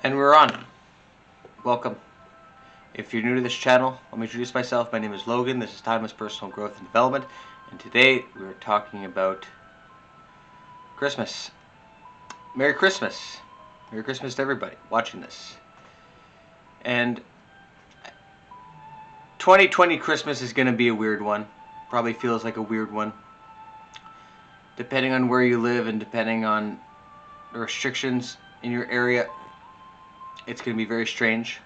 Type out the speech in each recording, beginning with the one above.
And we're on. Welcome. If you're new to this channel, let me introduce myself. My name is Logan. This is Timeless Personal Growth and Development. And today we're talking about Christmas. Merry Christmas. Merry Christmas to everybody watching this. And 2020 Christmas is going to be a weird one. Probably feels like a weird one. Depending on where you live and depending on the restrictions in your area, it's going to be very strange.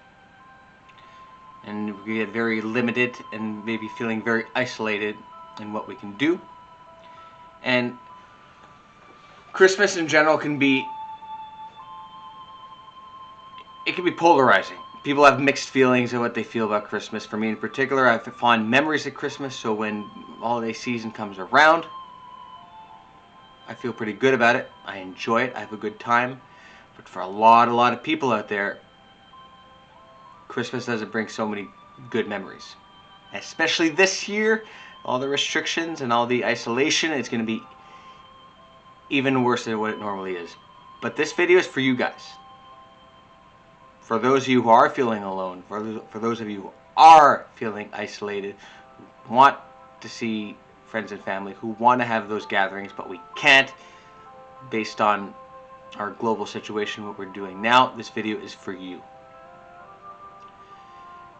And we get very limited and maybe feeling very isolated in what we can do. And Christmas in general can be polarizing. People have mixed feelings of what they feel about Christmas. For me in particular, I have fond memories of Christmas, so when holiday season comes around, I feel pretty good about it. I enjoy it. I have a good time. But for a lot of people out there, Christmas doesn't bring so many good memories. Especially this year, all the restrictions and all the isolation, it's going to be even worse than what it normally is. But this video is for you guys. For those of you who are feeling alone, for those of you who are feeling isolated, who want to see friends and family, who want to have those gatherings, but we can't based on our global situation, what we're doing now, this video is for you.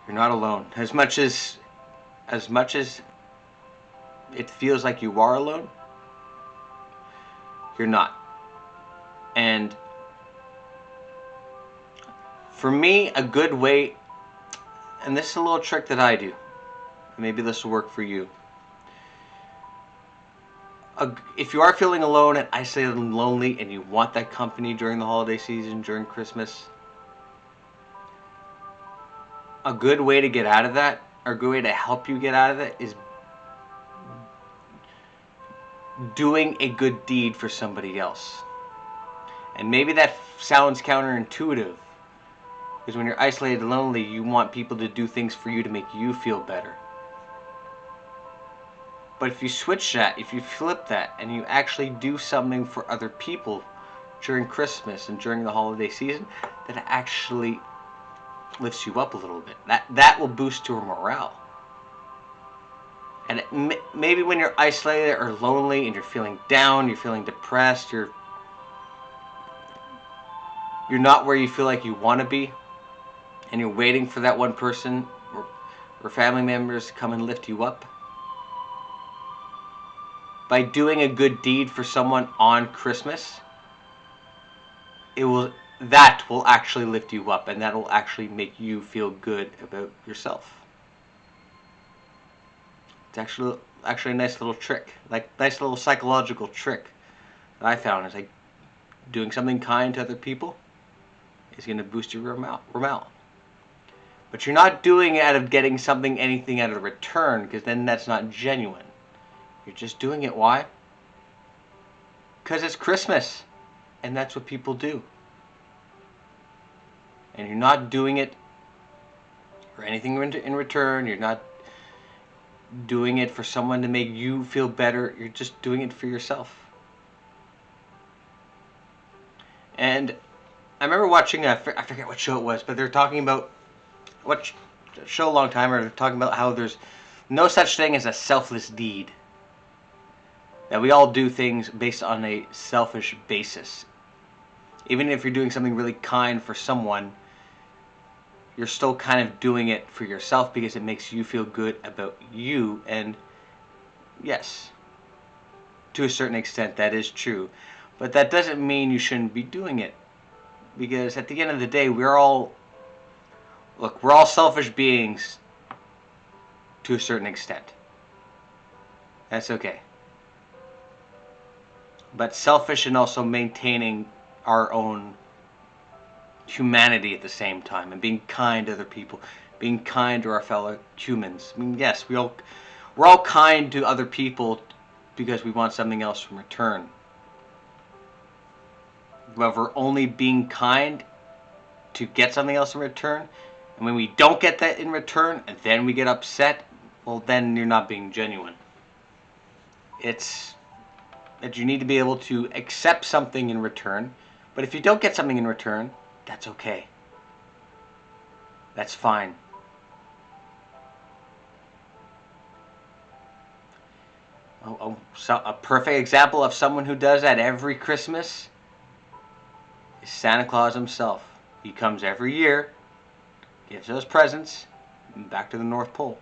You're not alone. As much as it feels like you are alone, you're not. And for me, a good way, and this is a little trick that I do, maybe this will work for you. If you are feeling alone and isolated and lonely and you want that company during the holiday season, during Christmas, a good way to get out of that, or a good way to help you get out of it, is doing a good deed for somebody else. And maybe that sounds counterintuitive, because when you're isolated and lonely, you want people to do things for you to make you feel better. But if you switch that, if you flip that, and you actually do something for other people during Christmas and during the holiday season, that actually lifts you up a little bit. That will boost your morale. And maybe when you're isolated or lonely and you're feeling down, you're feeling depressed, you're not where you feel like you want to be, and you're waiting for that one person or family members to come and lift you up. By doing a good deed for someone on Christmas, that will actually lift you up, and that will actually make you feel good about yourself. It's actually a nice little trick, like nice little psychological trick that I found is like doing something kind to other people is going to boost your morale. But you're not doing it out of getting anything out of return, because then that's not genuine. You're just doing it. Why? Because it's Christmas, and that's what people do. And you're not doing it for anything in return. You're not doing it for someone to make you feel better. You're just doing it for yourself. And I remember watching, I forget what show it was, but they're talking about, what show a long time ago, they're talking about how there's no such thing as a selfless deed. That we all do things based on a selfish basis. Even if you're doing something really kind for someone, you're still kind of doing it for yourself because it makes you feel good about you. And yes, to a certain extent that is true. But that doesn't mean you shouldn't be doing it. Because at the end of the day, we're all selfish beings to a certain extent. That's okay. But selfish and also maintaining our own humanity at the same time, and being kind to other people, being kind to our fellow humans. I mean, yes, we're all kind to other people because we want something else in return. But we're only being kind to get something else in return, and when we don't get that in return, and then we get upset, well, then you're not being genuine. It's that you need to be able to accept something in return, but if you don't get something in return, That's okay. That's fine. So a perfect example of someone who does that every Christmas is Santa Claus himself. He comes every year, gives us presents, and back to the North Pole.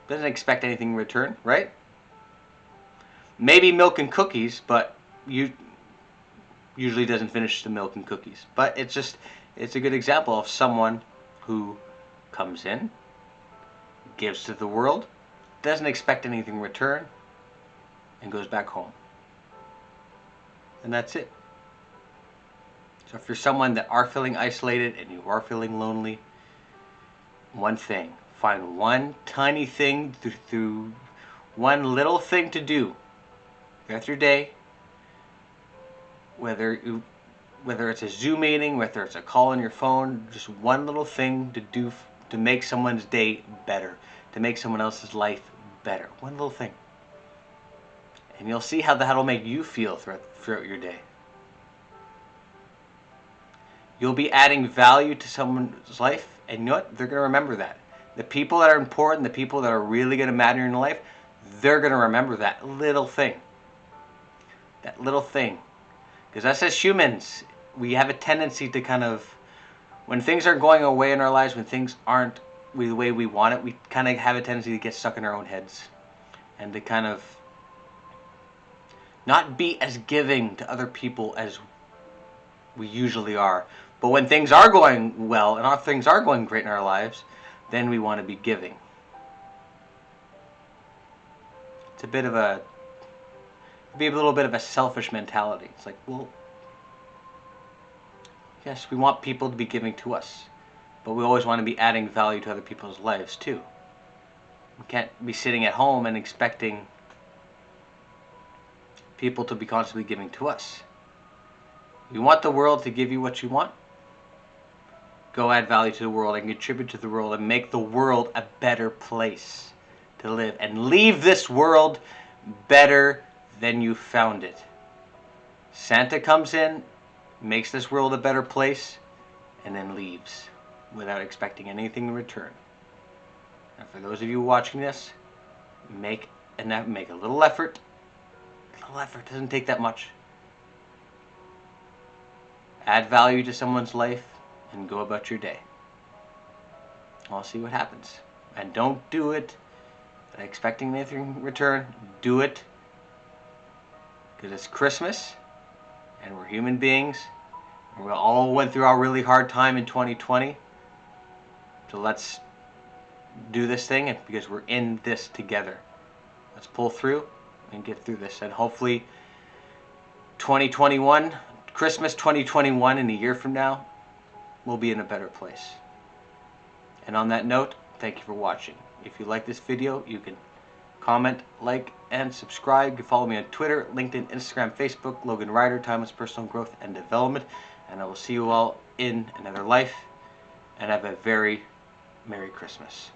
Doesn't expect anything in return, right? Maybe milk and cookies, but usually doesn't finish the milk and cookies. But it's a good example of someone who comes in, gives to the world, doesn't expect anything in return, and goes back home. And that's it. So if you're someone that are feeling isolated and you are feeling lonely, one thing, find one tiny thing through one little thing to do throughout your day, whether it's a Zoom meeting, whether it's a call on your phone, just one little thing to do to make someone's day better, to make someone else's life better. One little thing. And you'll see how that'll make you feel throughout your day. You'll be adding value to someone's life, and you know what? They're going to remember that. The people that are important, the people that are really going to matter in your life, they're going to remember that little thing. That little thing. Because us as humans, we have a tendency to kind of, when things aren't going our way in our lives, when things aren't the way we want it, we kind of have a tendency to get stuck in our own heads. And to kind of not be as giving to other people as we usually are. But when things are going well and things are going great in our lives, then we want to be giving. It's a little bit of a selfish mentality. It's like, well, yes, we want people to be giving to us, but we always want to be adding value to other people's lives too. We can't be sitting at home and expecting people to be constantly giving to us. You want the world to give you what you want? Go add value to the world and contribute to the world and make the world a better place to live. And leave this world better than you found it. Santa comes in, makes this world a better place, and then leaves without expecting anything in return. And for those of you watching this, make a little effort. A little effort doesn't take that much. Add value to someone's life and go about your day. I'll see what happens. And don't do it expecting anything in return. Do it because it's Christmas and we're human beings. And we all went through our really hard time in 2020. So let's do this thing because we're in this together. Let's pull through and get through this. And hopefully 2021, Christmas 2021 in a year from now, we'll be in a better place. And on that note, thank you for watching. If you like this video, you can comment, like, and subscribe. You can follow me on Twitter, LinkedIn, Instagram, Facebook, Logan Ryder, Timeless Personal Growth and Development. And I will see you all in another life. And have a very Merry Christmas.